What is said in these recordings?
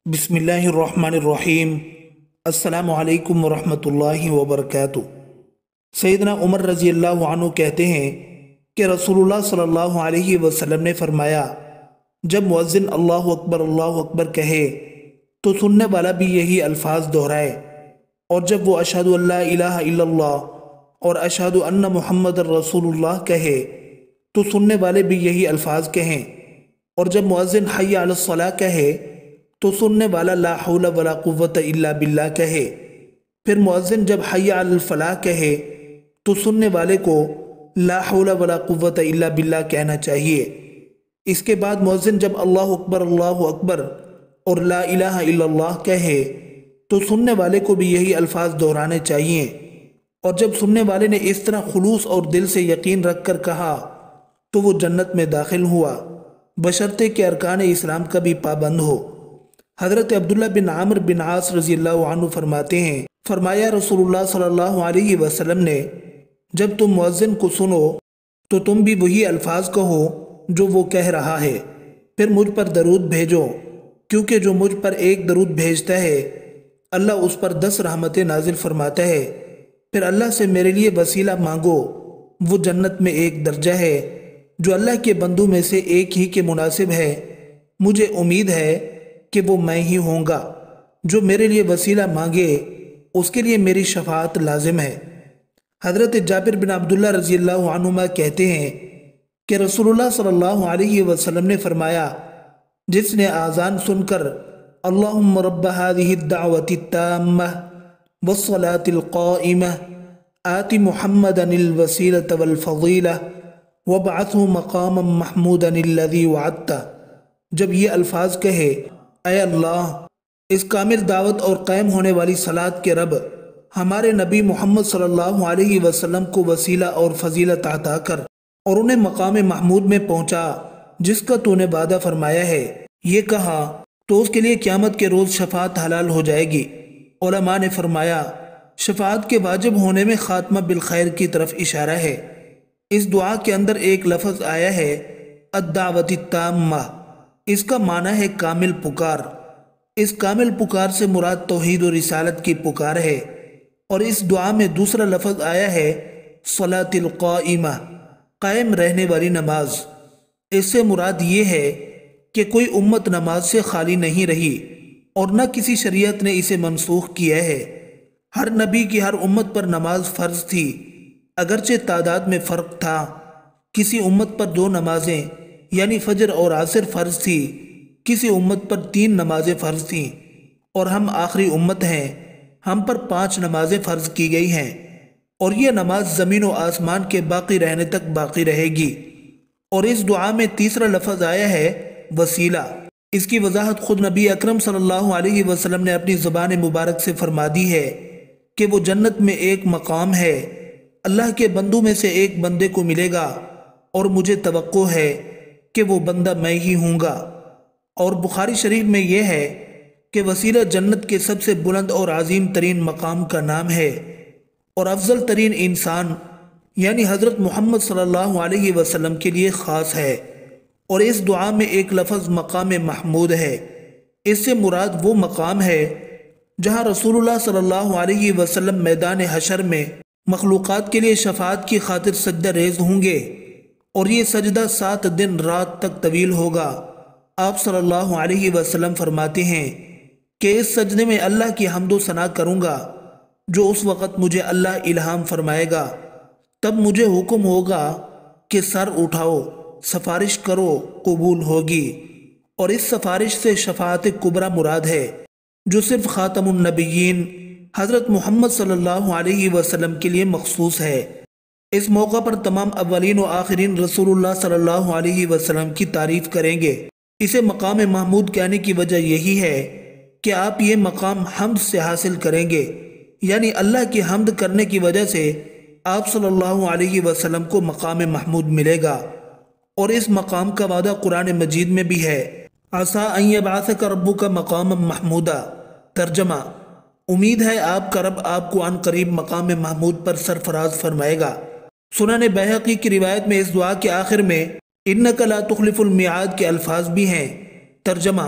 بسم اللہ الرحمن الرحیم۔ السلام علیکم ورحمۃ اللہ وبرکاتہ۔ سیدنا عمر رضی اللہ عنہ کہتے ہیں کہ رسول اللہ صلی اللہ علیہ وسلم نے فرمایا، جب مؤذن اللہ اکبر کہے تو سننے والا بھی یہی الفاظ دہرائے، اور جب وہ اشہد ان لا الہ الا اللہ اور اشہد ان محمد رسول اللہ کہے تو سننے والے بھی یہی الفاظ کہیں، اور جب مؤذن حی علی الصلاۃ کہے تو سننے والا لا حول ولا قوت الا باللہ کہے۔ پھر مؤذن جب حی علی الفلاح کہے تو سننے والے کو لا حول ولا قوت الا باللہ کہنا چاہیے۔ اس کے بعد مؤذن جب اللہ اکبر اور لا الہ الا اللہ کہے تو سننے والے کو بھی یہی الفاظ دہرانے چاہیے، اور جب سننے والے نے اس طرح خلوص اور دل سے یقین رکھ کر کہا تو وہ جنت میں داخل ہوا، بشرطے کہ ارکان اسلام کا بھی پابند ہو۔ حضرت عبداللہ بن عمرو بن عاص رضی اللہ عنہ فرماتے ہیں، فرمایا رسول اللہ صلی اللہ علیہ وسلم نے، جب تم مؤذن کو سنو تو تم بھی وہی الفاظ کہو جو وہ کہہ رہا ہے، پھر مجھ پر درود بھیجو، کیونکہ جو مجھ پر ایک درود بھیجتا ہے اللہ اس پر 10 رحمتیں نازل فرماتا ہے۔ پھر اللہ سے میرے لیے وسیلہ مانگو، وہ جنت میں ایک درجہ ہے جو اللہ کے بندوں میں سے ایک ہی کے مناسب ہے، مجھے امید ہے کہ وہ میں ہی ہوں گا۔ جو میرے لیے وسیلہ مانگے اس کے لیے میری شفاعت لازم ہے۔ حضرت جابر بن عبداللہ رضی اللہ عنہما کہتے ہیں کہ رسول اللہ صلی اللہ علیہ وسلم نے فرمایا، جس نے آذان سن کر اللہم رب هذه الدعوة التامة والصلاة القائمة آت محمدا الوسیلة والفضیلة وابعثه مقاما محمودا الذی وعدته، جب یہ الفاظ کہے، اے اللہ، اس کامل دعوت اور قائم ہونے والی صلاۃ کے رب، ہمارے نبی محمد صلی اللہ علیہ وسلم کو وسیلہ اور فضیلت عطا کر اور انہیں مقام محمود میں پہنچا جس کا تو نے وعدہ فرمایا ہے۔ یہ کہا تو اس کے لیے قیامت کے روز شفاعت حلال ہو جائے گی۔ علماء نے فرمایا، شفاعت کے واجب ہونے میں خاتمہ بالخیر کی طرف اشارہ ہے۔ اس دعا کے اندر ایک لفظ آیا ہے الدعوۃ التامہ، اس کا معنی ہے کامل پکار۔ اس کامل پکار سے مراد توحید و رسالت کی پکار ہے، اور اس دعا میں دوسرا لفظ آیا ہے صلاۃ القائمہ، قائم رہنے والی نماز۔ اس سے مراد یہ ہے کہ کوئی امت نماز سے خالی نہیں رہی، اور نہ کسی شریعت نے اسے منسوخ کیا ہے۔ ہر نبی کی ہر امت پر نماز فرض تھی، اگرچہ تعداد میں فرق تھا۔ کسی امت پر 2 نمازیں یعنی فجر اور عصر فرض تھی، کسی امت پر 3 نمازیں فرض تھیں، اور ہم آخری امت ہیں، ہم پر 5 نمازیں فرض کی گئی ہیں، اور یہ نماز زمین و آسمان کے باقی رہنے تک باقی رہے گی۔ اور اس دعا میں تیسرا لفظ آیا ہے وسیلہ۔ اس کی وضاحت خود نبی اکرم صلی اللہ علیہ وسلم نے اپنی زبان مبارک سے فرما دی ہے کہ وہ جنت میں ایک مقام ہے، اللہ کے بندوں میں سے ایک بندے کو ملے گا، اور مجھے توقع ہے کہ وہ بندہ میں ہی ہوں گا۔ اور بخاری شریف میں یہ ہے کہ وسیلہ جنت کے سب سے بلند اور عظیم ترین مقام کا نام ہے، اور افضل ترین انسان یعنی حضرت محمد صلی اللہ علیہ وسلم کے لیے خاص ہے۔ اور اس دعا میں ایک لفظ مقام محمود ہے، اس سے مراد وہ مقام ہے جہاں رسول اللہ صلی اللہ علیہ وسلم میدان حشر میں مخلوقات کے لیے شفاعت کی خاطر سجدہ ریز ہوں گے، اور یہ سجدہ 7 دن رات تک طویل ہوگا۔ آپ صلی اللہ علیہ وسلم فرماتے ہیں کہ اس سجدے میں اللہ کی حمد و ثنا کروں گا، جو اس وقت مجھے اللہ الہام فرمائے گا۔ تب مجھے حکم ہوگا کہ سر اٹھاؤ، سفارش کرو، قبول ہوگی۔ اور اس سفارش سے شفاعت کبریٰ مراد ہے، جو صرف خاتم النبیین حضرت محمد صلی اللہ علیہ وسلم کے لیے مخصوص ہے۔ اس موقع پر تمام اولین و آخرین رسول اللہ صلی اللہ علیہ وسلم کی تعریف کریں گے۔ اسے مقام محمود کہنے کی وجہ یہی ہے کہ آپ یہ مقام حمد سے حاصل کریں گے، یعنی اللہ کی حمد کرنے کی وجہ سے آپ صلی اللہ علیہ وسلم کو مقام محمود ملے گا۔ اور اس مقام کا وعدہ قرآن مجید میں بھی ہے، عسیٰ ان یبعثک ربک مقاما محمودا۔ ترجمہ، امید ہے آپ کا رب آپ کو عن قریب مقام محمود پر سرفراز فرمائے گا۔ سنن بیہقی کی روایت میں اس دعا کے آخر میں انک لا تخلف المیعاد کے الفاظ بھی ہیں۔ ترجمہ،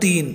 3,